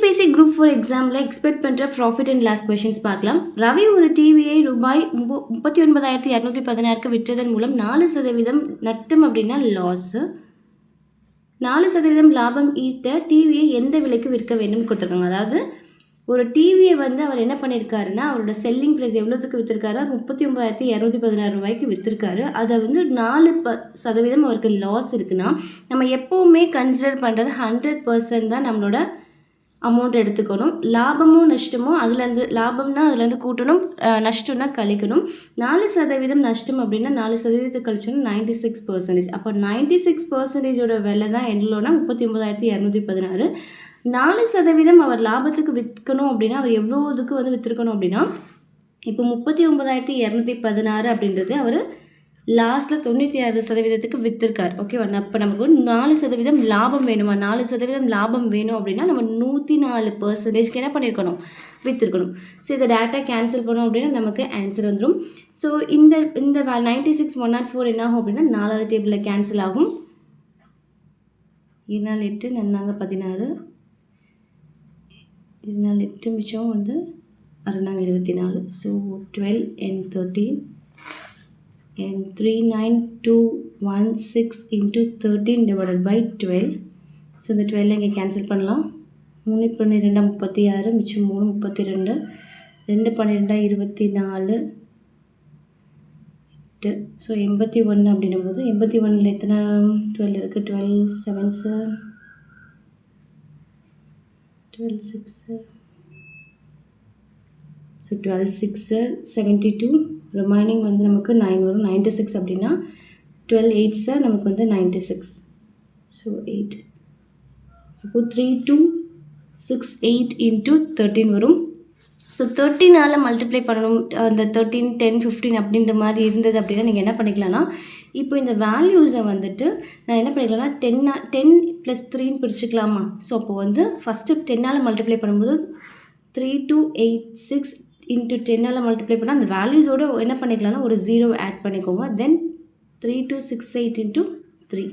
TNPSC group 4 எக்ஸாமில் expect பண்ணுற profit and loss questions பார்க்கலாம். ரவி ஒரு டிவியை ரூபாய் 39,216க்கு விற்றதன் மூலம் 4% நட்டம் அப்படின்னா லாஸு. 4% லாபம் ஈட்ட டிவியை எந்த விலைக்கு விற்க வேண்டும்னு கொடுத்துருக்காங்க. அதாவது ஒரு டிவியை வந்து அவர் என்ன பண்ணியிருக்காருன்னா, அவரோட செல்லிங் ப்ரைஸ் எவ்வளோத்துக்கு விற்றுருக்காரு? 39,216 ரூபாய்க்கு விற்றுருக்காரு. அதை வந்து 4% அவருக்கு லாஸ் இருக்குன்னா, நம்ம எப்போவுமே கன்சிடர் பண்ணுறது 100% தான் நம்மளோட அமௌண்ட் எடுத்துக்கணும். லாபமும் நஷ்டமும் அதுலேருந்து, லாபம்னா அதுலேருந்து கூட்டணும், நஷ்டம்னா கழிக்கணும். 4% நஷ்டம் அப்படின்னா 4% கழிச்சோன்னா 96%. அப்போ 96%ஓட விலை தான் எவ்வளோனா 39,216. 4% அவர் லாபத்துக்கு விற்கணும் அப்படின்னா அவர் எவ்வளோ இதுக்கு வந்து விற்றுருக்கணும் அப்படின்னா, இப்போ 39,216 அப்படின்றது அவர் லாஸ்ட்டில் 96% விற்றுருக்கார். ஓகேவா? அப்போ நமக்கு 4% லாபம் வேணுமா? 4% லாபம் வேணும் அப்படின்னா நம்ம 104% என்ன பண்ணியிருக்கணும்? விற்றுருக்கணும். ஸோ இதை டேரெக்டாக கேன்சல் பண்ணோம் அப்படின்னா நமக்கு ஆன்சர் வந்துடும். ஸோ இந்த 96,104 என்ன ஆகும் அப்படின்னா 4வது டேபிளில் கேன்சல் ஆகும். 2 4 8 16, 2 8 மிச்சம் வந்து 24. So 12 and 13 and 39216 into 13 divided by 12. So இந்த 12 இங்கே கேன்சல் பண்ணலாம். 3 12 36, மிச்சம் 3 32, 2 12 24, 8. ஸோ 81 அப்படின்னும் போது 81ல் எத்தனை 12 இருக்குது? 12 7s, 12 6. ஸோ 12 6 72, ரிமைனிங் வந்து நமக்கு 9 வரும். 96 அப்படின்னா 12 8s நமக்கு வந்து 96. ஸோ 8. அப்போது 3268 into 13 வரும். ஸோ 13ஆல் மல்டிப்ளை பண்ணணும். அந்த 13 10 15 அப்படின்ற மாதிரி இருந்தது அப்படின்னா நீங்கள் என்ன பண்ணிக்கலாம்னா, இப்போ இந்த வேல்யூஸை வந்துட்டு நான் என்ன பண்ணிக்கலாம்னா 10 + 3ன்னு பிரிச்சுக்கலாமா? ஸோ அப்போ வந்து ஃபஸ்ட்டு 10ஆல் மல்டிப்ளை பண்ணும்போது 3286 into 10ஆல் மல்டிப்ளை பண்ணால் அந்த வேல்யூஸோடு என்ன பண்ணிக்கலாம்னா ஒரு 0 ஆட் பண்ணிக்கோங்க. தென் 3268 into 3.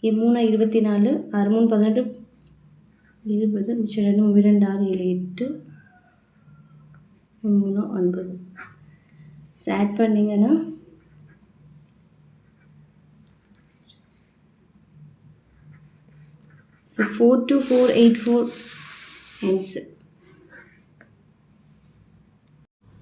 3 24, 6 3 18, 20, மிச்சம் 2 2 6 7 8, 3 9. ஸோ ஆட் பண்ணிங்கன்னா ஸோ 42484 ஆன்சர்.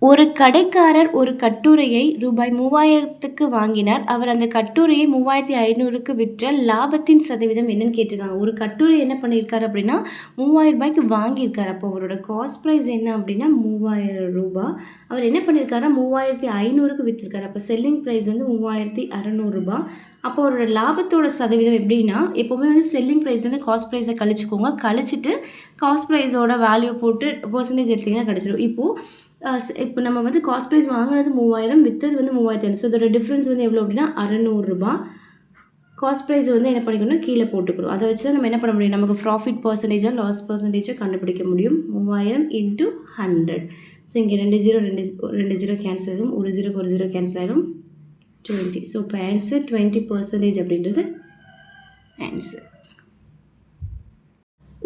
ஒரு கடைக்காரர் ஒரு கட்டுரையை ரூபாய் 3000க்கு வாங்கினார். அவர் அந்த கட்டுரையை 3500க்கு விற்ற லாபத்தின் சதவீதம் என்னன்னு கேட்டிருக்காங்க. ஒரு கட்டுரை என்ன பண்ணியிருக்காரு அப்படின்னா 3000 ரூபாய்க்கு வாங்கியிருக்காரு. அப்போ அவரோட காஸ்ட் ப்ரைஸ் என்ன அப்படின்னா 3000 ரூபாய். அவர் என்ன பண்ணியிருக்காருன்னா 3500க்கு விற்றுருக்காரு. அப்போ செல்லிங் ப்ரைஸ் வந்து 3600 ரூபாய். அப்போ அவரோட லாபத்தோட சதவீதம் எப்படின்னா, எப்போவுமே வந்து செல்லிங் ப்ரைஸ்லேருந்து காஸ்ட் ப்ரைஸை கழிச்சிக்கோங்க. கழிச்சிட்டு காஸ்ட் ப்ரைஸோட வேல்யூ போட்டு பர்சன்டேஜ் எடுத்திங்கன்னா கிடச்சிடும். இப்போ நம்ம வந்து காஸ்ட் ப்ரைஸ் வாங்கினது 3000, விற்றது வந்து 3500. ஸோ இதோட டிஃப்ரென்ஸ் வந்து எவ்வளோ அப்படின்னா 600 ரூபாய். காஸ்ட் ப்ரைஸ் வந்து என்ன பண்ணிக்கணும்? கீழே போட்டுக்கணும். அதை வச்சு தான் நம்ம என்ன பண்ண முடியும்? நமக்கு ப்ராஃபிட் பர்சன்டேஜோ லாஸ் பர்சன்டேஜோ கண்டுபிடிக்க முடியும். 3000 into 100. ஸோ இங்கே 2 0 கேன்சல் ஆகும். 1 0 கேன்சல் ஆகிடும். 20. ஸோ இப்போ ஆன்சர் 20% அப்படின்றது ஆன்சர்.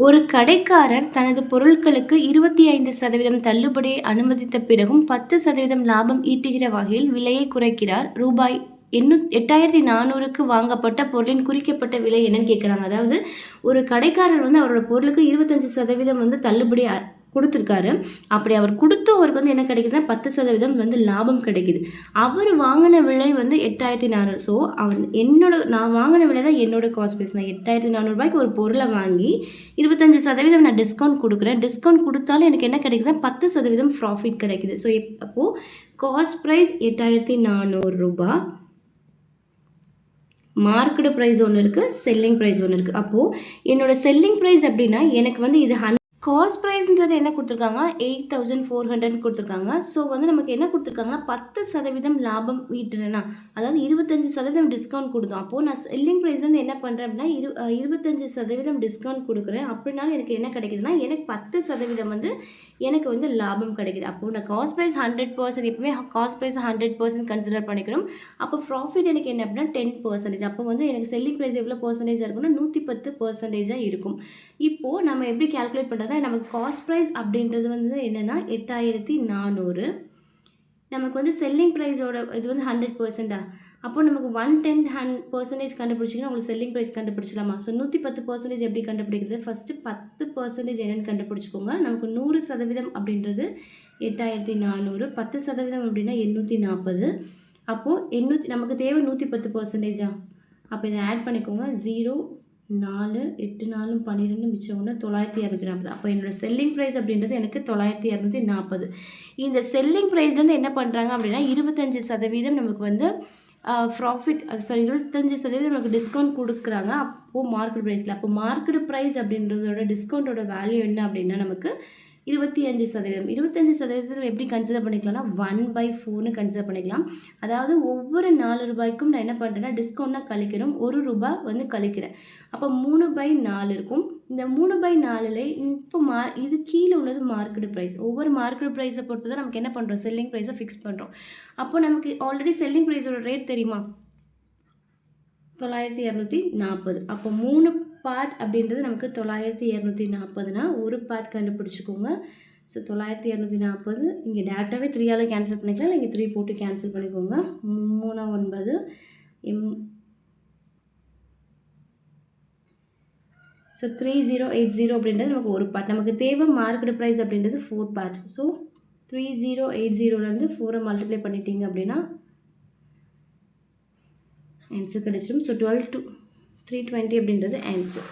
ஒரு கடைக்காரர் தனது பொருட்களுக்கு 25% தள்ளுபடியை அனுமதித்த பிறகும் 10% லாபம் ஈட்டுகிற வகையில் விலையை குறைக்கிறார். ரூபாய் 8400க்கு வாங்கப்பட்ட பொருளின் குறிக்கப்பட்ட விலை என்னன்னு கேட்குறாங்க. அதாவது ஒரு கடைக்காரர் வந்து அவரோட பொருளுக்கு 25% வந்து தள்ளுபடி கொடுத்துருக்காரு. அப்படி அவர் கொடுத்தும் அவருக்கு வந்து என்ன கிடைக்குதுன்னா 10% வந்து லாபம் கிடைக்குது. அவர் வாங்கின விலை வந்து 8400. ஸோ நான் வாங்கின விலை தான் என்னோட காஸ்ட் ப்ரைஸ். நான் 8400 ரூபாய்க்கு ஒரு பொருளை வாங்கி 25% நான் டிஸ்கவுண்ட் கொடுக்குறேன். டிஸ்கவுண்ட் கொடுத்தாலும் எனக்கு என்ன கிடைக்குதுன்னா 10% ப்ராஃபிட் கிடைக்குது. ஸோ அப்போது காஸ்ட் ப்ரைஸ் 8400 ரூபாய். மார்க்கெட் ப்ரைஸ் ஒன்று இருக்குது, செல்லிங் ப்ரைஸ் ஒன்று இருக்குது. அப்போது என்னோடய செல்லிங் ப்ரைஸ் அப்படின்னா எனக்கு வந்து இது காஸ்ட் ப்ரைஸ்ன்றது என்ன கொடுத்துருக்காங்க? 8400 கொடுத்துருக்காங்க. ஸோ வந்து நமக்கு என்ன கொடுத்துருக்காங்கன்னா 10% லாபம் ஈட்டுறேன்னா, அதாவது 25% டிஸ்கவுண்ட் கொடுத்தோம். அப்போது நான் செல்லிங் ப்ரைஸ்லேருந்து என்ன பண்ணுறேன் அப்படின்னா 25% டிஸ்கவுண்ட் கொடுக்குறேன். அப்படின்னாலும் எனக்கு என்ன கிடைக்குதுன்னா எனக்கு 10% வந்து எனக்கு வந்து லாபம் கிடைக்குது. அப்போது நான் காஸ்ட் ப்ரைஸ் 100%, எப்பவுமே காஸ்ட் ப்ரைஸ் 100% கன்சிடர் பண்ணிக்கணும். அப்போ ப்ராஃபிட் எனக்கு என்ன அப்படின்னா 10%. அப்போ வந்து எனக்கு செல்லிங் ப்ரைஸ் எவ்வளோ பர்சன்டேஜாக இருக்குன்னா 110% இருக்கும். இப்போது நம்ம எப்படி கால்குலேட் பண்ணுறதா, நமக்கு காஸ்ட் ப்ரைஸ் அப்படின்றது வந்து என்னென்னா 8400. நமக்கு வந்து செல்லிங் ப்ரைஸோட இது வந்து 100%. அப்போ நமக்கு 110% கண்டுபிடிச்சிங்கன்னா உங்களுக்கு செல்லிங் ப்ரைஸ் கண்டுபிடிச்சலாமா? ஸோ 110% எப்படி கண்டுபிடிக்கிறது? ஃபஸ்ட்டு 10% என்னென்னு கண்டுபிடிச்சிக்கோங்க. நமக்கு 100% அப்படின்றது 8400, 10% அப்படின்னா 840. அப்போது 800 நமக்கு தேவை 110%. அப்போ இதை ஆட் பண்ணிக்கோங்க. 0, 4, 8, 4, 12 மிச்சம் ஒன்று 9240. அப்போ என்னோடய செல்லிங் ப்ரைஸ் அப்படின்றது எனக்கு 9240. இந்த செல்லிங் ப்ரைஸ்லேருந்து என்ன பண்ணுறாங்க அப்படின்னா 25% நமக்கு வந்து ப்ராஃபிட், அது சாரி 25% நமக்கு டிஸ்கவுண்ட் கொடுக்குறாங்க அப்போது மார்க்கெட் ப்ரைஸில். அப்போ மார்க்கெட் ப்ரைஸ் அப்படின்றதோட டிஸ்கவுண்ட்டோட வேல்யூ என்ன அப்படின்னா நமக்கு 25%. 25% எப்படி கன்சிடர் பண்ணிக்கலாம்னா 1/4ன்னு கன்சிடர் பண்ணிக்கலாம். அதாவது ஒவ்வொரு 4 ரூபாய்க்கும் நான் என்ன பண்ணுறேன்னா டிஸ்கவுண்ட்னா கழிக்கணும், 1 ரூபாய் வந்து கழிக்கிறேன். அப்போ 3/4 இருக்கும். இந்த 3/4ல் இப்போ இது கீழே உள்ளது மார்க்கெட் ப்ரைஸ். ஒவ்வொரு மார்க்கெட் ப்ரைஸை பொறுத்து தான் நமக்கு என்ன பண்ணுறோம், செல்லிங் ப்ரைஸை ஃபிக்ஸ் பண்ணுறோம். அப்போ நமக்கு ஆல்ரெடி செல்லிங் ப்ரைஸோட ரேட் தெரியுமா, 9240. அப்போ 3 பார்ட் அப்படின்றது நமக்கு 9240னா ஒரு பார்ட் கண்டுபிடிச்சிக்கோங்க. ஸோ 9240 இங்கே டேரெக்டாகவே 3ஆல் கேன்சல் பண்ணிக்கலாம், இல்லை இங்கே 3 போட்டு கேன்சல் பண்ணிக்கோங்க. 3 9 ஸோ 3080 அப்படின்றது நமக்கு ஒரு பார்ட். நமக்கு தேவை மார்க்கெட் ப்ரைஸ் அப்படின்றது 4 பார்ட். ஸோ 3080லேருந்து 4 மல்டிப்ளை பண்ணிட்டீங்க அப்படின்னா ஆன்சர் கிடைச்சிடும். ஸோ 12 to 320 அப்படின்றது ஆன்சர்.